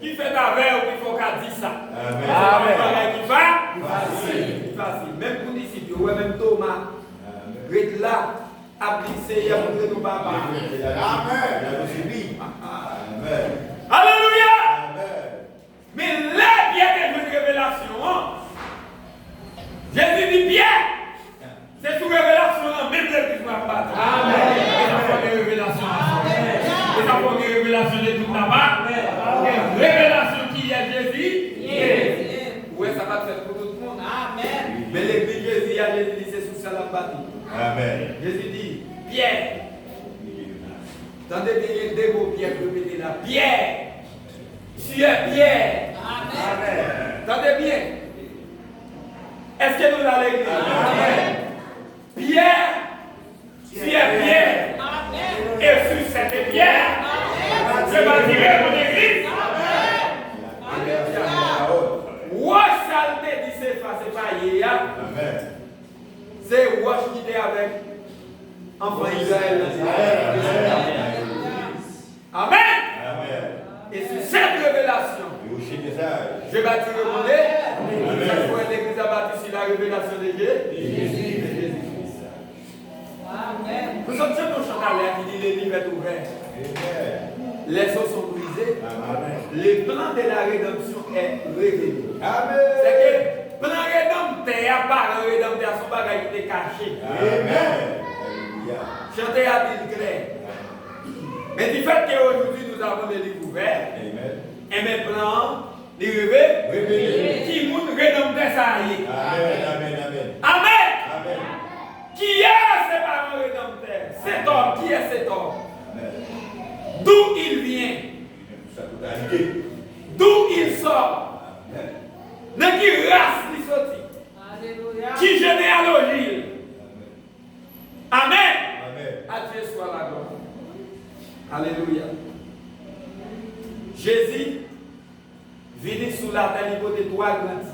qui fait avec ou qui faut qu'à dire ça. Amen. Qui va facile. Même pour les disciples, même Thomas, reste là, appliqué, il y a montré nos papas. Alléluia. Mais là, Pierre est une révélation. Jésus dit Pierre, c'est sous révélation, même les qui m'ont battu. Amen. Et ça fait des révélations. Et ça fait des révélations de tout là-bas. Des révélations qui est Jésus. Oui, ça va faire pour tout le monde. Amen. Mais l'église Jésus a dit c'est sous ça la bâtie. Amen. Jésus dit Pierre. Tendez bien des mots Pierre répétez là. Pierre. Tu es Pierre. Amen. Tendez bien. Est-ce que nous allons l'église? Amen. Pierre, tu es Pierre. Amen. Et sur cette pierre, je bâtirai mon église. Amen. Wash saleté dit c'est pas hier. Amen. C'est Wash qui était avec enfant Israël. Amen. Amen. Et sur cette révélation, je bâtirai mon église. Cette fois, l'église a bâti sur la révélation de Jésus. Amen. Nous sommes sur nos chandeliers qui dit les livres sont ouverts. Les eaux sont brisées. Le plan de la rédemption est révélé. C'est que le plan rédempteur par le rédempteur son bagage qui est caché. Amen. Chanter à dit clair. Mais du fait qu'aujourd'hui nous avons les livres ouverts, et maintenant, les révélés, qui montrent rédempteur ça y est. Amen. Qui est ce parents rédempteur? Cet homme, qui est cet homme? D'où il vient? D'où il sort? De qui race il sortit? Qui généalogie? Amen. À Dieu soit la gloire. Alléluia. Jésus venu sous la terre de trois grands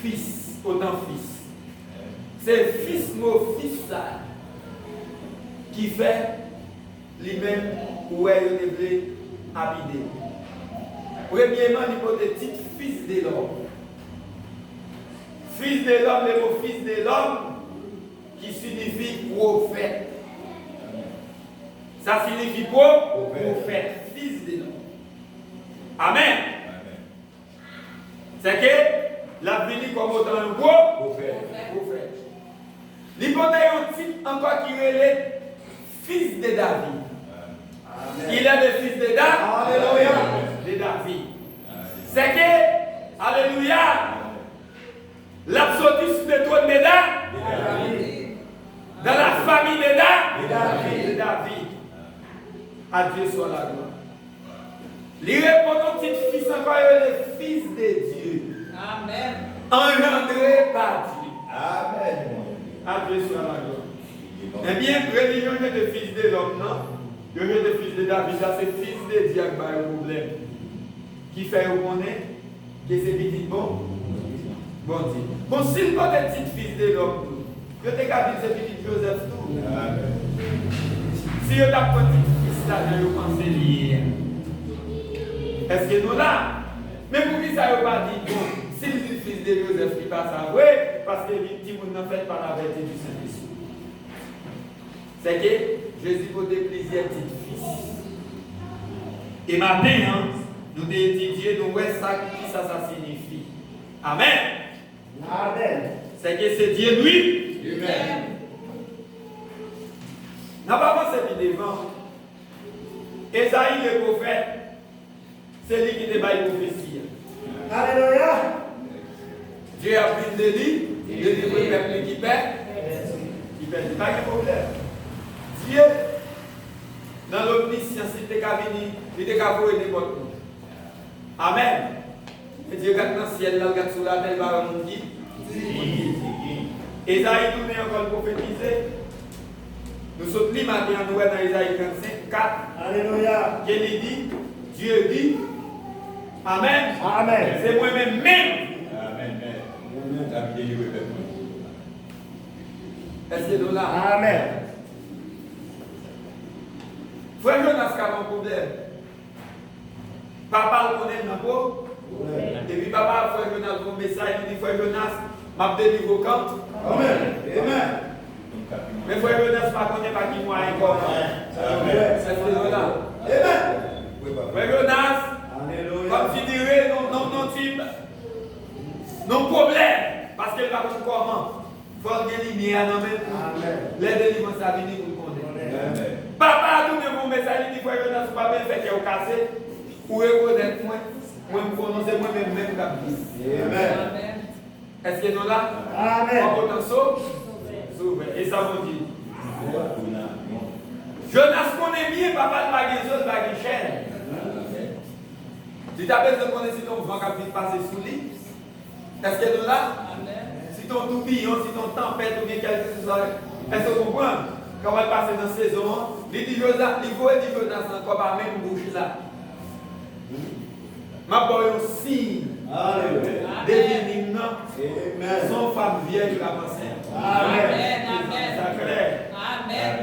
fils, autant fils. C'est fils, mon fils, ça, qui fait lui-même où est le habité. Premièrement, l'hypothétique fils de l'homme. Fils de l'homme, le mot fils de l'homme, qui signifie prophète. Ça signifie quoi? Prophète, fils de l'homme. Amen. C'est que la vie comme autant le gros prophète. L'hypothèse encore qui est fils de David. Amen. Il est le fils de David. Alléluia. De David. C'est que, alléluia, l'absolution de toi de David. Dans la famille de David. À Dieu soit la gloire. Il répond au petit fils encore le fils de Dieu. Amen. Engendré par Dieu. Amen. À Dieu soit la gloire. Eh bien, religion est le fils de l'homme, non? Le fils de David, ça c'est fils de Dieu qui a un problème. Qui fait reconnaître que c'est petit bon? Bon Dieu. Bon, s'il pas de petit fils de l'homme, je t'ai gardé ce petit Joseph tout. Si je t'ai pas petit fils là, je vais penser lié. Est-ce que nous là? Mais pour qui ça ne veut pas dire bon? Si le fils de Joseph qui passe à oui, parce que les petits ne fait pas la vérité du Saint-Esprit. C'est que Jésus pour des plaisirs petit fils. Et maintenant, nous devons étudier nous ça qui ça signifie. Amen. Amen. C'est que c'est Dieu lui. Amen. N'a pas pensé devant. Esaïe le prophète, c'est lui qui débat la prophétie. Alléluia. Dieu a pris de lui, il dit que le peuple qui perd, pas de problème. Dieu, dans l'omniscience, il était qu'à venir, il était qu'à voir n'importe où. Amen. Et Dieu regarde dans le ciel, il regarde sur la terre, il va nous dire. Esaïe tourne encore prophétiser. Nous sommes les matins, nous sommes dans Esaïe 35, 4. Alléluia. Qui dit, Dieu dit, Amen. Amen. C'est moi-même même. Amen. Est-ce que nous là? Amen. Frère Jonas a un problème. Papa le connaît dans quoi? Et puis papa frère Jonas un message, il dit frère Jonas, m'a délivré au camp. Amen. Amen. Mais frère Jonas pas connaît pas qui moi encore. C'est ce là. Amen. Frère Jonas, comme tu dirais, non problème, parce qu'elle va comprendre comment. Il faut que lumière dans les délivrances à venir pour le connaître. Papa a donné mon message, il dit frère Jonas, pas bien fait qu'il a cassé, ou reconnaître moi, me prononcer moi-même même comme Amen. Est-ce que nous là? Amen. En potentiel, sauvé. Et ça vous dit. Jonas connaît bien, papa de bagage, bagage chaîne. Si tu as besoin de connaître si ton vent qui passer sous lui, est-ce que nous là? Si ton tourbillon, si ton tempête ou bien quelque chose, est-ce que vous comprenez? Quand on va passer dans la saison, il dit Jonas, il faut dire Jonas encore par même bouche là. Ma boy aussi. Devenir son femme vieille de la pensée. Amen. C'est clair. Amen.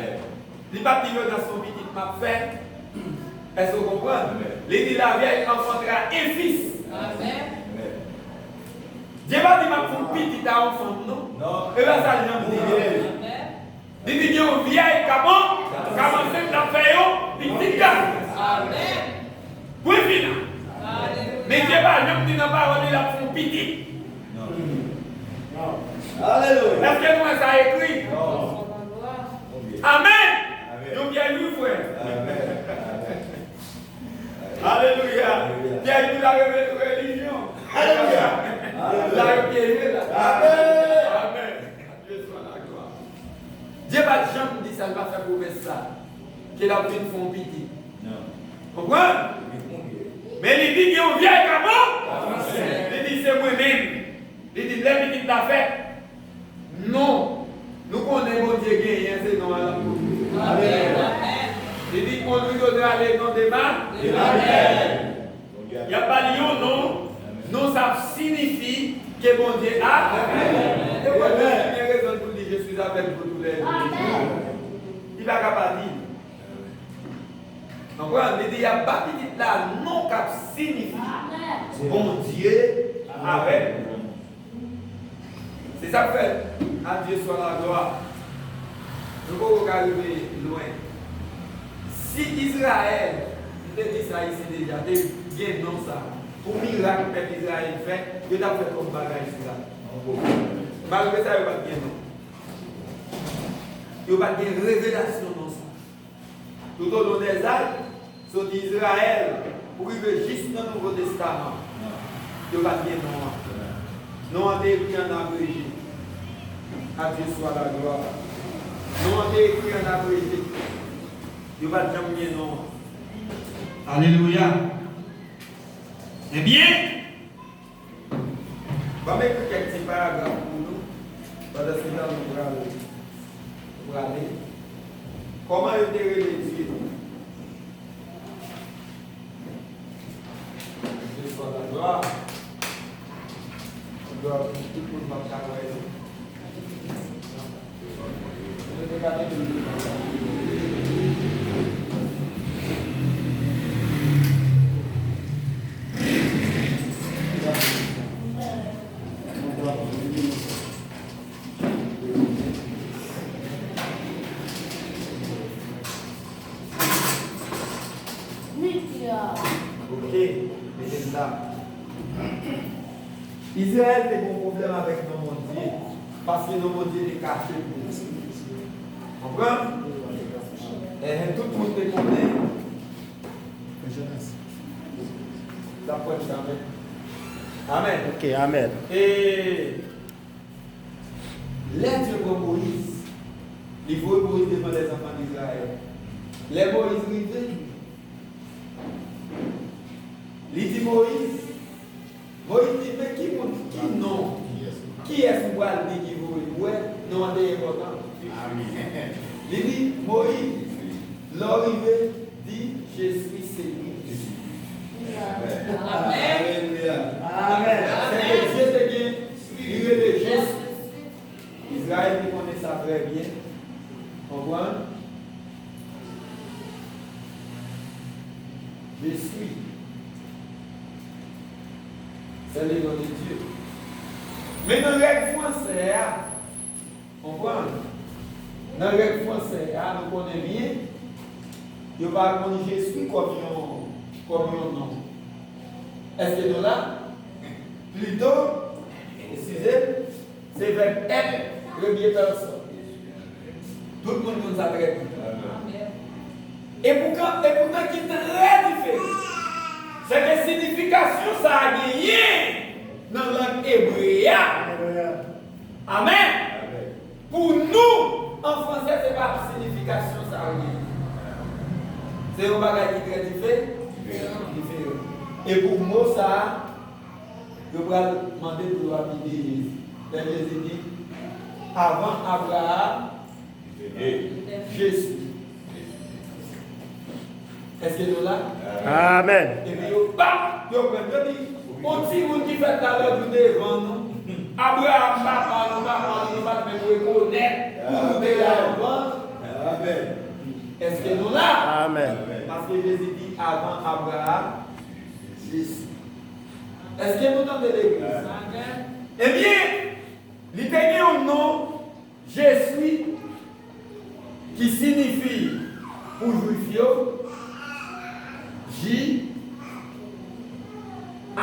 Il pas dit Jonas son petit m'a fait. Est-ce que vous comprenez? Il dit la vieille enfantera un fils. Amen. Dieu va dire ma femme petite à enfant, non? Et là, ça vient me dire. Il dit une vieille comment c'est la faire, petite gars. Amen. Pour finir. Mais Dieu va me dire dans la parole de la femme petite. Alléluia. Est-ce que nous ça écrit? Amen. Donc, il y a une frère. Alléluia. Pierre nous a révélé la religion. Alléluia. La religion. Amen. Dieu soit la gloire. Dieu va jamais dire ça, il va faire promesse ça. Qu'il a pris une femme petite. Pourquoi? Mais il dit qu'il y a un vieil comment? Il dit c'est moi-même. Il dit les petites d'affaires. Non. Nous connaissons Dieu qui est c'est non à la bouche. Amen. Il dit qu'on lui donnera les noms des mains. Amen. Il n'y a pas de non. Non, ça signifie que bon Dieu a. Amen. Et moi, j'ai bien raison pour dire je suis avec vous tous les jours. Il va pas dire. Donc, il dit il n'y a pas de petite là, non, qui signifie bon Dieu avec nous. C'est ça que fait. À Dieu soit la gloire. Nous pouvons arriver loin. Si Israël, je te dis ça ici déjà, bien non ça, pour miracle que Israël fait, il a fait comme bagage là. Malgré ça, il n'y a pas de bien non. Il n'y a pas de révélation dans ça. Tout au long des âges, sur Israël, pour arriver juste dans le Nouveau Testament, il n'y a pas de bien non. Non, on a écrit en abrégé. À Dieu soit la gloire. Non, on a écrit en abrégé. Il va jamais bien non. Alléluia. Eh bien, on va mettre quelques petits paragraphes pour nous. Pendant ce temps, nous allons aller. Comment il était réalisé? Dieu soit la gloire. On doit tout le monde travailler. Je vais regarder le livre. Israël a un problème avec nos mondiers parce que nos mondiers sont cachés pour nous. Vous comprenez? Et tout le monde te connaît. D'après ça, amen. Ok, amen. Et les dieux pour Moïse, il faut Moïse devant les enfants d'Israël. Les Moïse rivés. Il dit Moïse dit, mais qui non? Qui est-ce qui va dire qui vous ouais, non, c'est important. Il dit, Moïse, l'arrivée dit, je suis celui. Amen. Amen. C'est que Dieu qui est le geste. Israël qui connaît ça très bien. Comprends? Je suis. C'est le nom de Dieu. Mais dans le règle français, comprenez? Dans le règle français, nous connaissons bien. Il va connaître Jésus comme un nom. Est-ce que nous là? Plutôt, excusez, c'est vers elle, première personne. Tout le monde nous a très bien. Et pourtant, qui est très différent, c'est que la signification, ça a gagné dans la langue hébreu. Amen. Pour nous, en français, ce n'est pas la signification, ça a gagné. C'est un bagage qui est très différent. Et pour moi, ça, je vais demander de l'habiller. Jésus dit, avant Abraham, Jésus. Est-ce que nous là? Amen. Et puis, on dit, on qui fait à l'heure du devant nous. Abraham, papa, nous va reconnaître pour nous devant. Amen. Est-ce que nous là? Amen. Parce que Jésus dit avant Abraham, Jésus. Est-ce que nous entendez l'église? Eh bien, il y a un nom, je suis, qui signifie pour juif, J, H,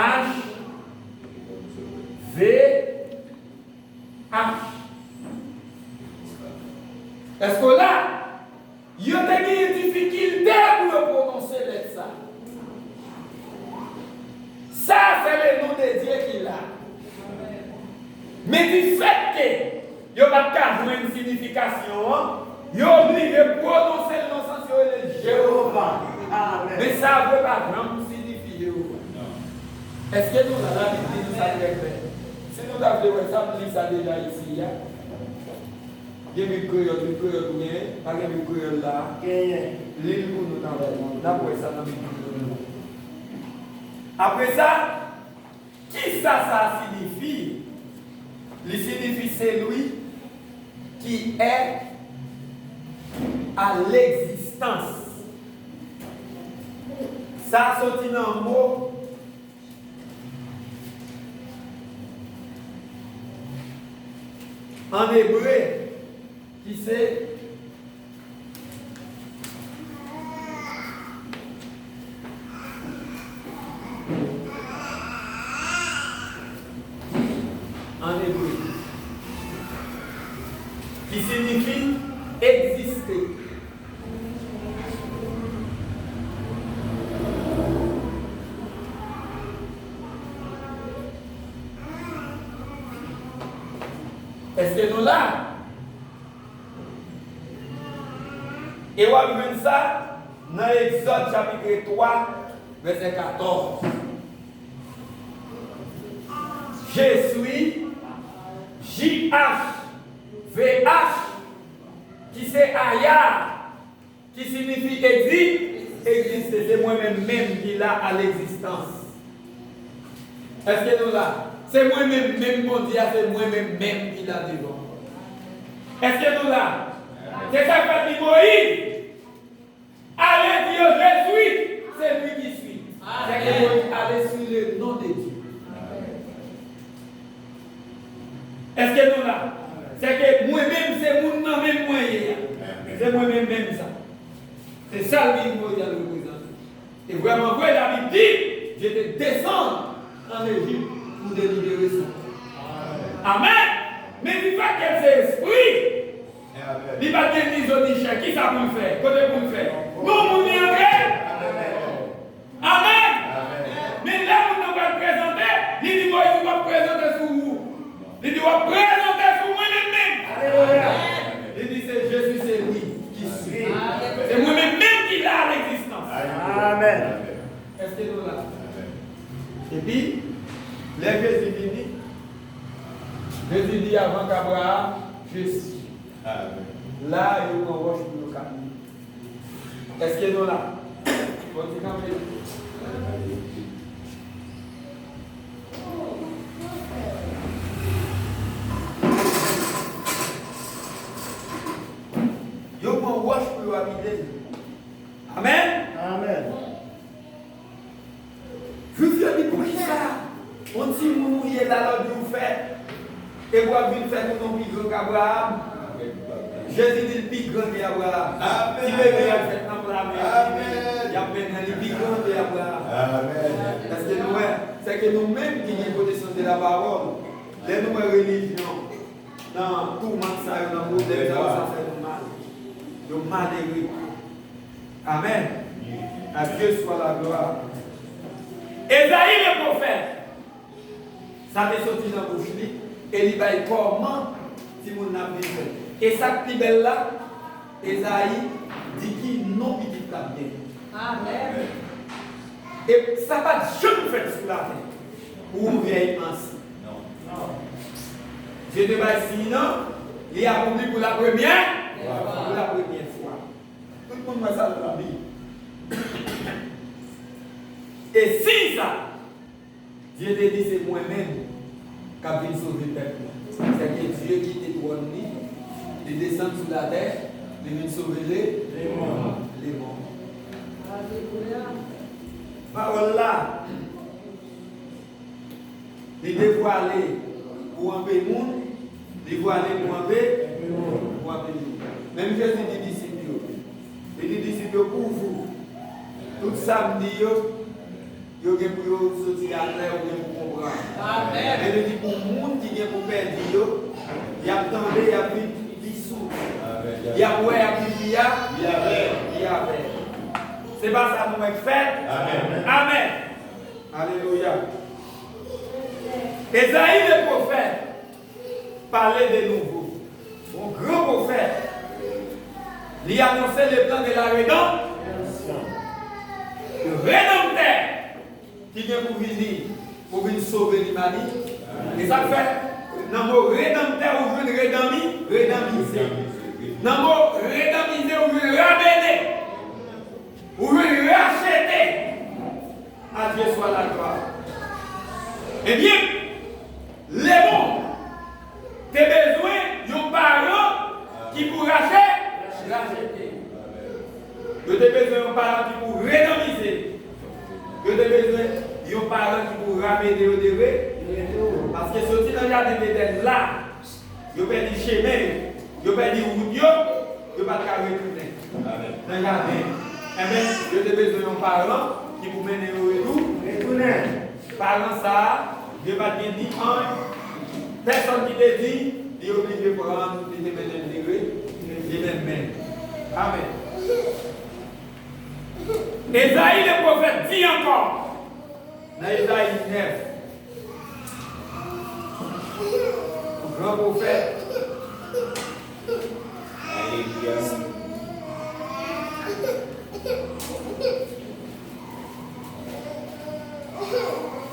V, H. Est-ce que là, il y a des difficultés pour prononcer ça? Ça, c'est le nom de Dieu qu'il a. Mais du fait que il n'y a pas de signification, il y a obligé de prononcer le nom sans de Jéhovah. Mais ça ne veut pas vraiment signifier Jéhovah. Est-ce que nous avons la Bible nous a fait? Si nous avons ça, nous avons déjà ici. Il y a une créole, pas une créole là. L'île où nous avons. D'après ça, nous avons. Après ça, qui ça signifie? Il signifie c'est lui qui est à l'existence. Ça sorti dans le mot en hébreu qui c'est en hébreu qui signifie exister. Est-ce que nous là? Et on va voir ça dans Exode chapitre 3, verset 14. Je suis J-H-V-H qui c'est Aya qui signifie exister. C'est moi-même qui l'a à l'existence. Est-ce que nous là? C'est moi-même mondial, c'est moi-même qui l'a devant. Est-ce que nous là? C'est ça que dit Moïse. Allez dire je suis, c'est lui qui suit. C'est que Moïse allait suivre le nom de Dieu. Est-ce que nous là? C'est que moi-même, c'est mon nom même moyen. C'est moi-même ça. C'est ça que Moïse a représenté. Et vraiment, vrai, la Bible dit, je te descends en Égypte pour délivrer ça. Amen. Mais il faut que c'est esprit. Il va dire qui ça pour faire? Côté pour faire? Nous, nous y Amen. Mais là, vous ne pas présenter. Il dit, moi, il va présenter sur vous. Il dit, on va présenter sur moi-même. Il dit, Jésus, c'est lui qui suit. C'est moi-même qui l'a à l'existence. Amen. Est-ce que nous là? Et puis, les Jésus dit, Jésus dit avant qu'Abraham, Jésus. Là, il y a une roche pour le camion. Est-ce que nous là? Continuez. Il y a une roche pour le habiter. Amen. Amen. Je vous dis pour qui ça? On dit moun y est là l'autre jour fait et vous avez fait pour nous plus grand qu'Abraham. Jésus dit le plus grand qu'Abraham. Si bébé a fait dans la mer, il y a maintenant le plus grand qu'Abraham. Parce que nous, c'est que nous-mêmes qui avons connaissance de la parole, les nouvelles religions, dans tout le monde, ça, dans le monde, ça fait du mal. Du malheureux. Amen. À Dieu soit la gloire. Esaïe le prophète, ça t'est sorti dans la bouche, et il va dire comment si mon âme est fait. Et ça qui est belle là, Esaïe dit qu'il non petit la bien. Amen. Et ça va jamais faire sur la terre. Ou une vieille ainsi. Non. Dieu te va sinon, il a accompli pour la première. Pour la première fois. Tout le monde voit ça dans la Bible. Et si ça, Dieu te dit c'est moi-même qui viens sauver le peuple. C'est que Dieu qui te trône, il descend sur la terre, il vient sauver les morts. Parole là, il dévoilé pour un peu de monde, dévoilé pour un peu de monde. Même Jésus dit disciples, il dit disciples pour vous. Tout samedi, vous avez pour sortir à terre, vous avez pour comprendre. Amen. Il dit pour le monde qui vient pour perdre, il y a attendé, il y a pris dissous. Il y a ouais, il y a pris il y avait. C'est pas ça nous fait. Amen. Amen. Alléluia. Esaïe le prophète parlait de nouveau. Mon grand prophète, il a annoncé le plan de la rédemption. Le rédempteur qui vient pour venir sauver l'humanité. Et ça fait, dans le mot rédempteur, on veut rédemptiser. Dans le mot rédemptiser, on veut ramener. On veut racheter. À Dieu soit la gloire. Eh bien, les bons, tu as besoin d'un parent qui pour racheter. Tu as besoin d'un parent qui pour rédemptiser. Tu as besoin d'un parent qui pour ramener au degré. Parce que sorti dans le jardin d'Éden là, tu perds du chemin, tu perds du route, tu ne peux pas retourner. Dans le jardin. Eh bien, tu as besoin d'un parent qui pour mener au retourner. Parlant ça, Dieu va te dire personne qui te dit, il est obligé de prendre, de te mettre un degré, de même. Amen. Esaïe le prophète dit encore, dans Esaïe 9, le grand prophète,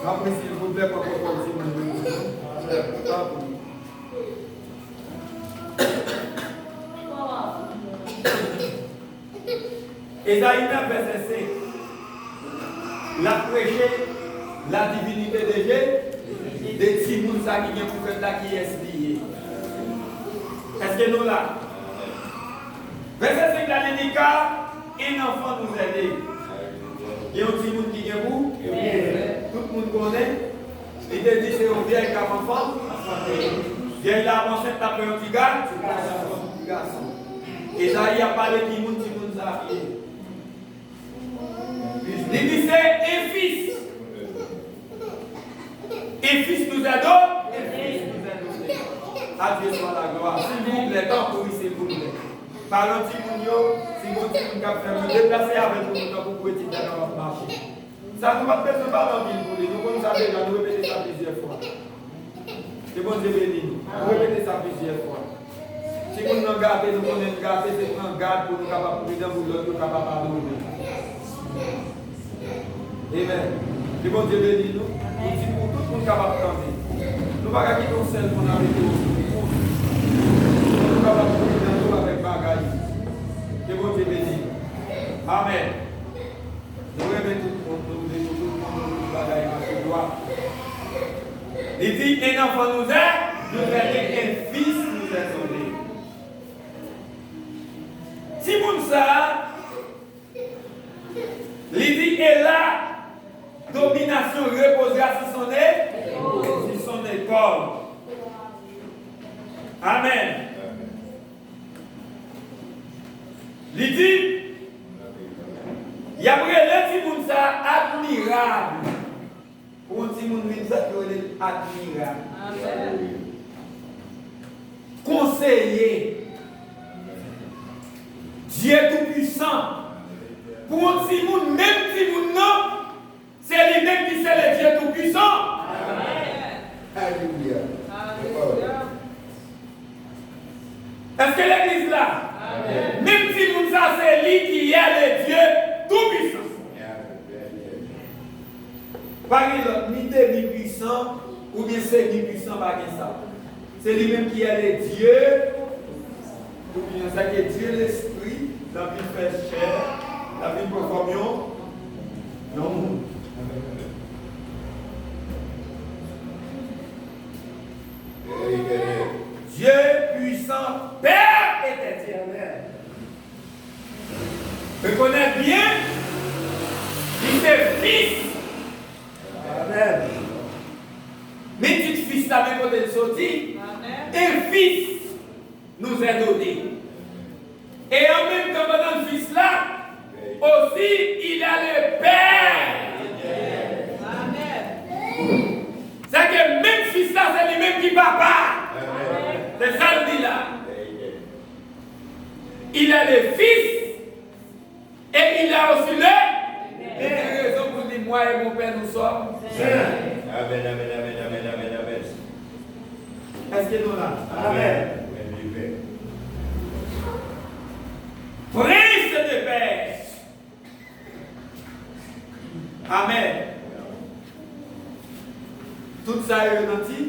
après, s'il vous plaît, pour Esaïe 9, verset 5. La prêché la divinité de Dieu, de Timounsa qui vient pour faire là qui est lié. Est-ce que nous là? Verset 5, la dit un enfant nous aide. Il y a un petit monde qui vient pour. Tout le monde connaît. Il te dit c'est un vieil qui a un enfant. Vieil là, on s'est tapé un petit garçon. Esaïe a parlé qui monde ça. Il dit c'est un fils. Un fils nous a donné. À Dieu soit la gloire. S'il vous plaît, tant pour s'il vous plaît. Parlons de Timounio, si vous avez fait me déplacer avec vous pour pouvoir être dans votre marché. Ça ne va pas faire pas dans le ville. Nous connaissons déjà, nous répétons ça plusieurs fois. C'est bon Dieu béni. Nous répétons ça plusieurs fois. Si vous nous gardez, nous connaissons garder, c'est prendre garde pour nous capables de prendre pour l'autre, nous capables de pardonner. Amen. C'est bon Dieu béni nous. Nous disons pour tout le monde capable de prendre. Nous ne pouvons pas quitter nous seuls pour nous arrêter aussi. Nous capables de prendre avec bagaille. Que bon Dieu bénisse. Amen. Nous remettons tout le monde bagaille avec gloire. Il dit un enfant nous est, nous est un fils nous est donné. Si vous ça, il dit et la domination reposera sur son nez. l'école. Amen. Il dit, il y a un petit monde admirable. Pour un petit monde admirable. Amen. Conseiller. Dieu tout-puissant. Pour un petit monde, même si vous non, c'est lui-même qui c'est le Dieu tout-puissant. Amen. Alléluia. Alléluia. Est-ce que l'église là? Amen. Même si vous ça, c'est lui qui est le Dieu tout-puissant. Par exemple, ni demi-puissant ou bien semi-puissant, par ça. C'est lui-même qui est le Dieu. Ou bien ça qui est Dieu l'Esprit, la vie fait chair, la vie pour communion. Non. Dieu puissant, Père éternel. Reconnais bien, il est fils. Amen. Mais tu fils là, même quand il sortit, Amen. un fils nous est donné. Et en même temps, pendant le fils là, aussi, il a le Père. Amen. C'est que même fils là, c'est lui-même qui papa. C'est ça le dit là. Il a le fils et il a aussi le. Et la raison pour dire moi et mon Père nous sommes. Amen, amen, amen, amen, amen, amen. Est-ce que nous là? Amen. Prince de paix. Amen. Tout ça est ressenti.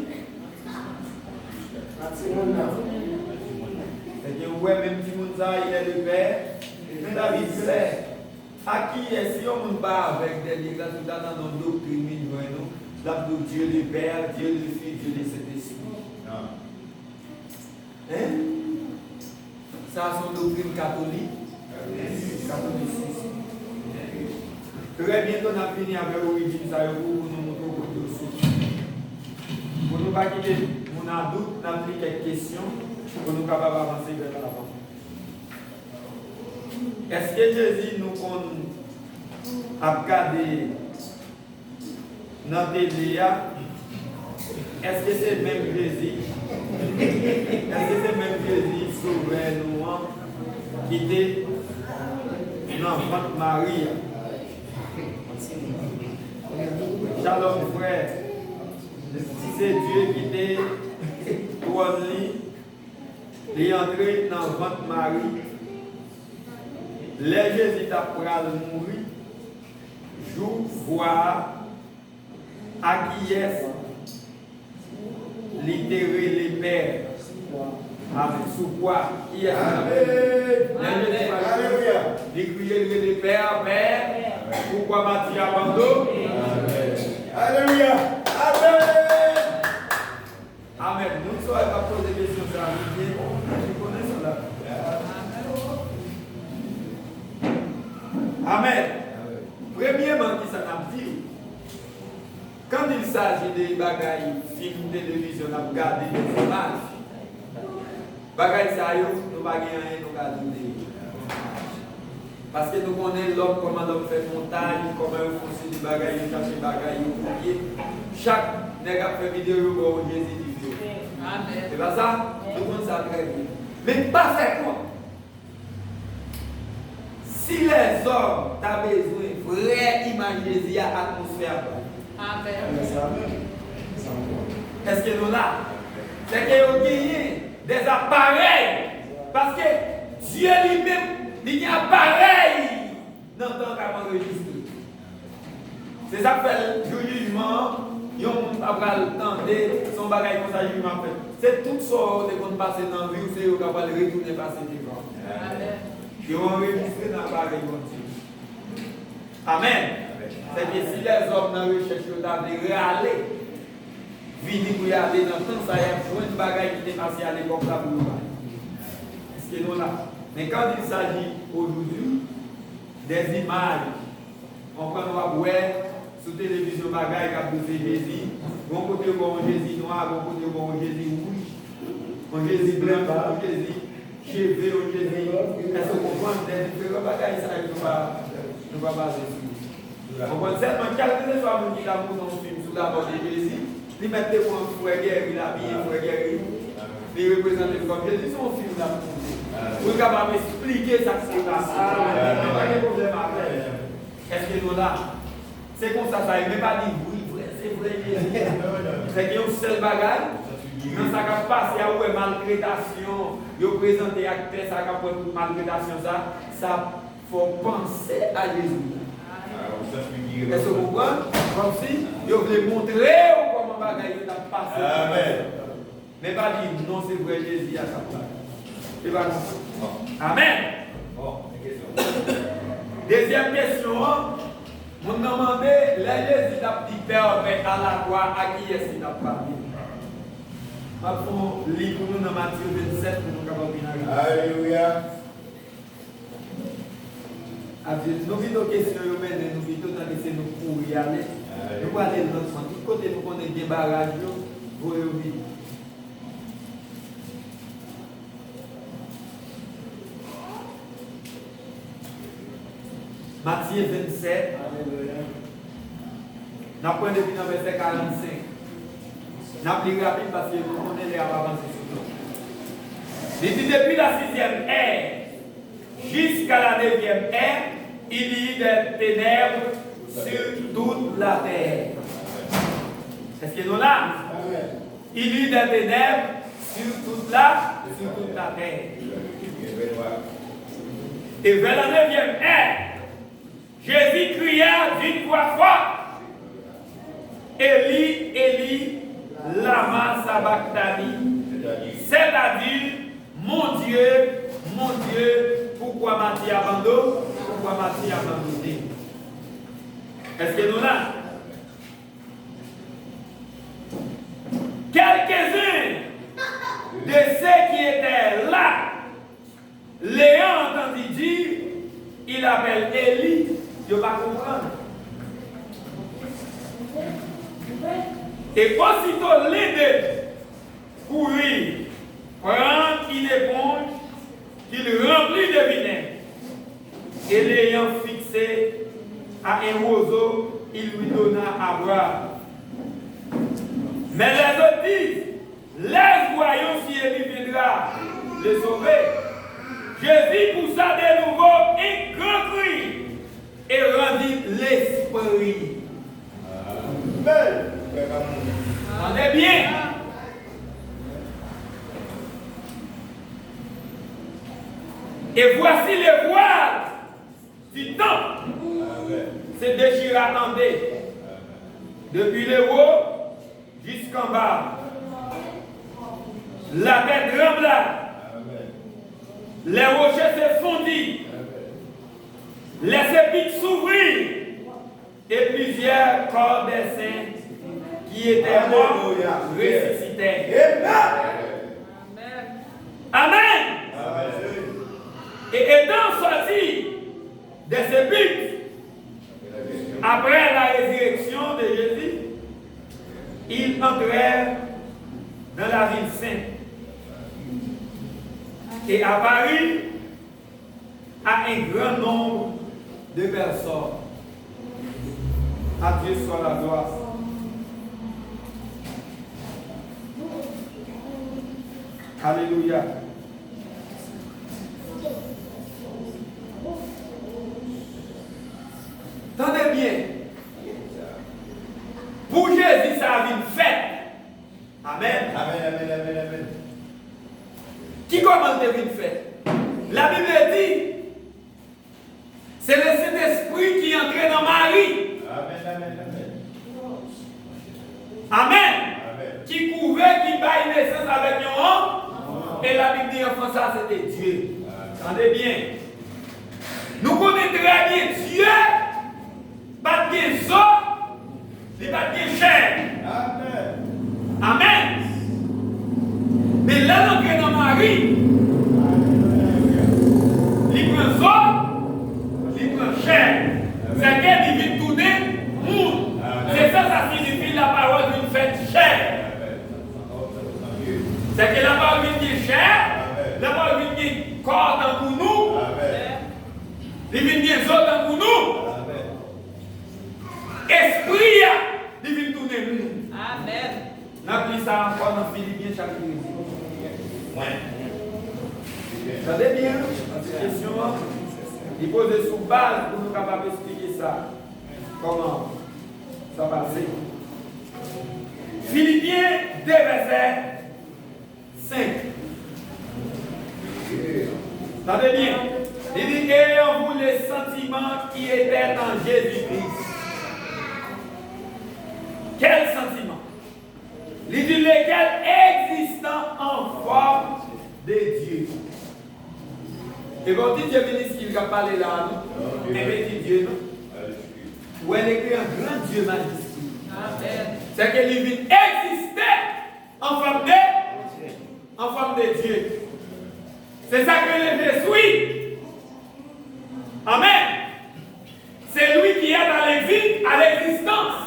C'est que ouais, même si Mounza il est le Père, mais David c'est à qui est si on ne bat avec des églises dans nos doctrines, nous, Dieu le Père, Dieu le Fils, Dieu le Saint-Esprit. Hein? Ça, c'est une doctrine catholique. Catholicisme. Très bientôt, on a fini avec l'origine, ça pour nous montrer au côté aussi. Pour nous pas quitter mon doute, on a pris quelques questions pour nous capables d'avancer vers l'avant. Est-ce que Jésus nous a regardé dans la télé? Est-ce que c'est même Jésus? Est-ce que c'est même Jésus sauveur nous qui était l'enfant de Marie? Shalom frère. Si c'est Dieu qui était couronné, il est entré dans le ventre de Marie. Les Jésus a mourir, jour voir à qui est littérer les pères. Amen. Sous quoi? Qui est Alléluia. L'écrire les pères, Père. Pourquoi Matthieu abandonné? Alléluia. Amen. Amen. Nous ne saurions pas poser des questions sur la vie. Nous connaissons la Amen. Premièrement, qui ça n'a dit? Quand il s'agit des bagailles, films, télévision, on a regardé des images. Bagailles, ça y est, nous ne pouvons rien nous garder. Parce que nous connaissons l'homme, comment l'homme fait montagne, comment il fonce des bagailles, il cherche des bagailles, il copier. Chaque nègre fait vidéo pour Jésus dit. Amen. C'est pas ça? Tout le monde ça très bien. Mais pas fait quoi? Si les hommes ont besoin de vraie image de Jésus à l'atmosphère. Amen. Est-ce que nous là? C'est que nous gagnons des appareils. Parce que Dieu lui-même, il y a appareil dans le temps qu'à enregistrer. C'est ça que fait le jugement. Il y a un tenter son bagage comme ça, jugement fait. C'est tout ça qu'on passe dans la vie, c'est qu'on va le retourner passer devant. Amen. Ils vont enregistrer dans le bagage comme ça. Amen. C'est que si les hommes dans la recherche de réaller, venir pour y aller dans le temps, ça y a besoin de bagages qui étaient passés à l'époque là pour nous. Est-ce que nous là? Mais quand il s'agit aujourd'hui des images, on peut voir, ouais, sur télévision bagaille qui a posé Jésus. Bon côté bon Jésus noir, bon côté bon Jésus rouge, bon Jésus blanc, bon Jésus cheveux, bon Jésus. Est-ce que vous comprenez des différents bagailles ça nous va baser sur. On comprend seulement quelques fois mon qui a monté un film sur la mort de Jésus, il mettait pour un frère guerre, il a mis un frère guerre. Il représente comme Jésus, son film là. Vous êtes capable d'expliquer ça qui s'est passé. Il n'y a pas de problème avec. Est-ce que nous là? C'est comme ça, il ne veut pas dire oui, c'est vrai. C'est qu'il y a un seul bagage. Dans ça qui passe, il y a une maltraitation. Il présente acteur, ça qui a une maltraitation, ça faut penser à Jésus. Est-ce que vous comprenez? Comme si il voulait montrer comment le bagage est passé. Amen. Mais pas dire non, c'est vrai, Jésus à sa place. C'est pas ça. Amen. Deuxième question. Mon demandé, les Jésus a dit Père à la croix, à qui est-ce qu'il a parlé? Je vais lire pour nous dans Matthieu 27 pour nous capables de bien. Alléluia. Nous vidons questions, nous vidons dans laisser nous pour y aller. Nous allons aller dans notre sens. Tout côté nous connaissons des barrages, vous voyez. Matthieu 27. Nous prenons depuis le verset 45. Nous appelons rapide parce que nous connaissons les avancer sur nous. Il dit depuis la 6e ère jusqu'à la 9e ère, il y a des ténèbres sur toute la terre. Est-ce que nous là? Il y a des ténèbres sur toute la terre. Et vers la 9e ère, Jésus cria d'une voix forte, Élie, Élie, lama sabachthani, c'est-à-dire, mon Dieu, pourquoi m'as-tu abandonné? Pourquoi m'as-tu abandonné? Est-ce que nous là? Quelques-uns de ceux qui étaient là, l'ayant entendu dire, il appelle Élie, je ne vais pas comprendre. Et aussitôt les deux courir, prendre une éponge qu'il remplit de vinaigre, et l'ayant fixé à un roseau, il lui donna à boire. Mais les autres disent, laisse voyons si Élie viendra le sauver. Jésus poussa de nouveau un grand cri et rendit l'esprit. Amen. Entendez bien. Et voici les voiles du temple se déchirent, attendez, depuis le haut jusqu'en bas. La terre trembla. Les rochers se fondit, les sépulcres s'ouvrirent, et plusieurs corps des saints qui étaient morts ressuscitèrent. Amen. Et étant sortis des sépulcres, après la résurrection de Jésus, ils entrèrent dans la ville sainte. Et apparut à un grand nombre de personnes. À Dieu soit la gloire. Alléluia. Tendez bien. Pour Jésus, ça a une fête. Amen. Amen. Qui commande une fête? La Bible dit, c'est le Saint-Esprit qui entrait dans Marie. Amen. Qui couvait, qui baille naissance avec un homme. Et la Bible dit, enfant, ça c'était Dieu. Entendez bien. Nous connaissons très bien Dieu, pas de sang, il pas de chair. Amen. Mais là, l'entrée dans Marie, il prend sang, il prend chair. C'est qu'elle vient tourner monde. Il vient bien autant pour nous. Esprit, il vient tourner nous. Amen. N'applique ça encore dans Philippiens chapitre 10. Attendez bien, cette question, il pose sous base pour nous capables d'expliquer ça. Comment ça va passer. Philippiens 2, verset 5. Attendez bien. Il dit ayant vous les sentiments qui étaient en Jésus-Christ. Quels sentiments? Il dit lesquels existant en forme de Dieu. Et quand dit Dieu bénisse qu'il va parler là, un petit Dieu, non? Ou elle écrit un grand Dieu majesté. Amen. C'est que il vient exister en forme de Dieu. C'est ça que je suis. Amen. C'est lui qui est à l'existence.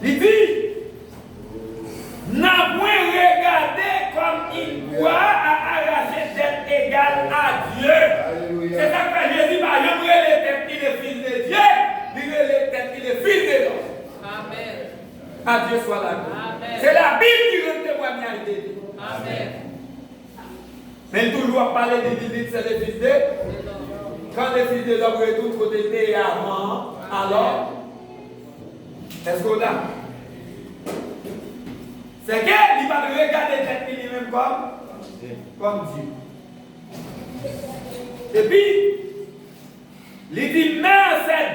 Il dit, n'a point regardé comme il doit à arracher d'être égal à Dieu. Alléluia. C'est ça que Jésus va jamais les têtes, il est fils de Dieu, il est les têtes, il est fils de l'homme. Amen. À Dieu soit la gloire. Amen. C'est la Bible qui rend témoignage de Dieu. Amen. Mais toujours parler de Dieu, c'est les fils de l'homme. Quand les fils de l'homme retournent côté de avant, alors, est-ce qu'on a? C'est qu'il va regarder tête lui-même comme Dieu. Et puis, il dit, mais c'est